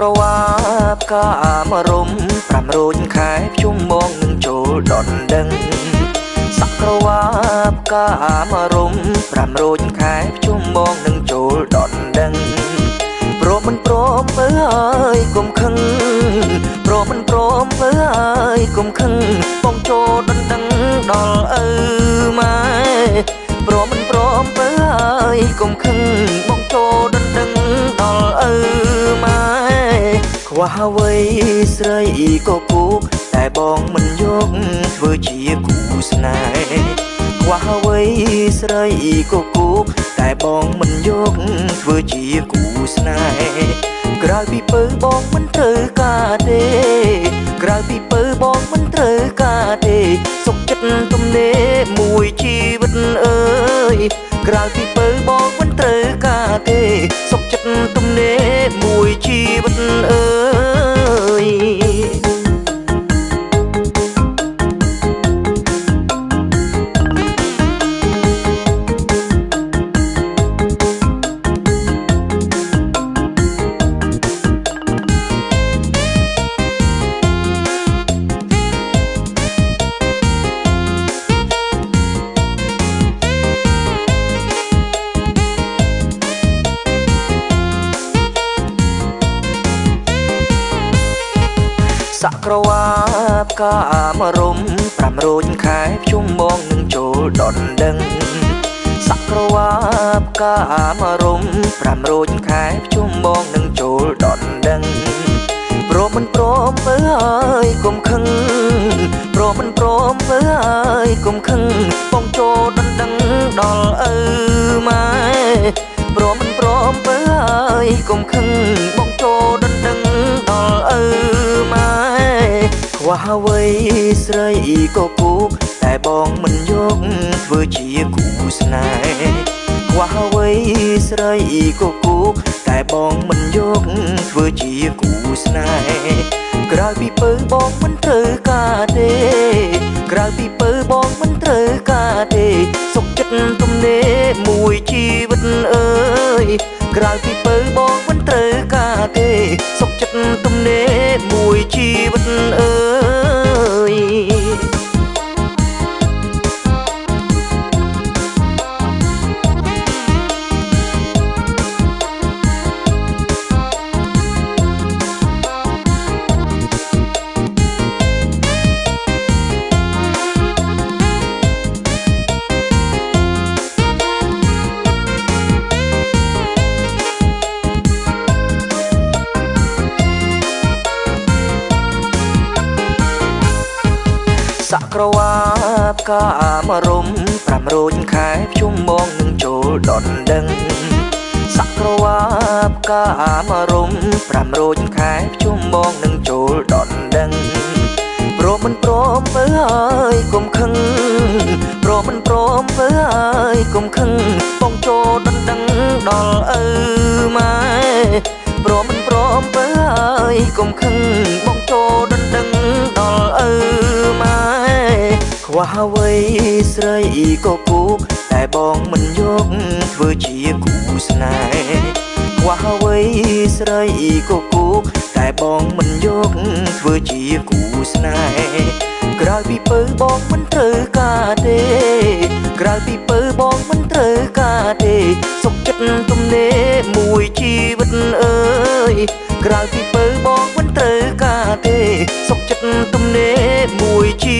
ក្រវាបកាមរំ500ខែជុំមកនឹងចូលដនដឹងសក្រវាបកាមរំ500ខែជុំមកនឹងចូលដនដឹងព្រមមិនព្រមអើយកុំខឹងព្រមមិនព្រមអើយកុំខឹងបងចូលដនដឹងដល់ឪម៉ែព្រមមិនព្រមអើយកុំខឹងបងចូលដនដឹងដល់ឪម៉ែខ្វះអ្វីស្រីក៏គូតែបងមិនយកធ្វើជាគូស្នេហ៍ខ្វះអ្វីស្រីក៏គូតែបងមិនយកធ្វើជាគូស្នេហ៍ក្រៅពីពើបងមិនត្រូវការទេក្រៅពីពើបងមិនត្រូវការទេសុខចិត្តទំនេរមួយជីវិតអើយក្រៅពីពើបងមិនត្រូវការទេសុខចិត្តទំនេរមួយជីវិតអើយសក្រវាបកាមរំ500ខែជុំមកនឹងចូលដនដឹងសក្រវាបកាមរំ500ខែជុំមកនឹងចូលដនដឹងព្រមមិនព្រមអើយកុំខឹងព្រមមិនព្រមអើយកុំខឹងបងចូលដនដឹងដល់ឪម៉ែព្រមមិនព្រមអើយកុំខឹងបងចូលដនដឹងដល់ឪម៉ែខ្វះអ្វីស្រីក៏គូតែបងមិនយកធ្វើជាគូស្នេហ៍ខ្វះអ្វីស្រីក៏គូតែបងមិនយកធ្វើជាគូស្នេហ៍ក្រៅពីពើបងមិនត្រូវការទេក្រៅពីពើបងមិនត្រូវការទេសុខចិត្តទំនេរមួយជីវិតអើយក្រៅពីពើបងមិនត្រូវការទេសុខចិត្តទំនេរមួយជីវិតអើយសក្រវាបកាមរំ500ខែជុំមកនឹងចូលដនដឹងសក្រវាបកាមរំ500ខែជុំមកនឹងចូលដនដឹងព្រមមិនព្រមអើយកុំខឹងព្រមមិនព្រមអើយកុំខឹងបងចូលដនដឹងដល់ឪម៉ែព្រមមិនព្រមអើយកុំខឹងបងចូលដនដឹងដល់ឪម៉ែខ្វះអ្វីស្រីក៏គូតែបងមិនយកធ្វើជាគូស្នេហ៍ខ្វះអ្វីស្រីក៏គូតែបងមិនយកធ្វើជាគូស្នេហ៍ក្រៅពីពើបងមិនត្រូវការទេក្រៅពីពើបងមិនត្រូវការទេសុខចិត្តទំនេរមួយជីវិតអើយក្រៅពីពើបងមិនត្រូវការទេសុខចិត្តទំនេរមួយជី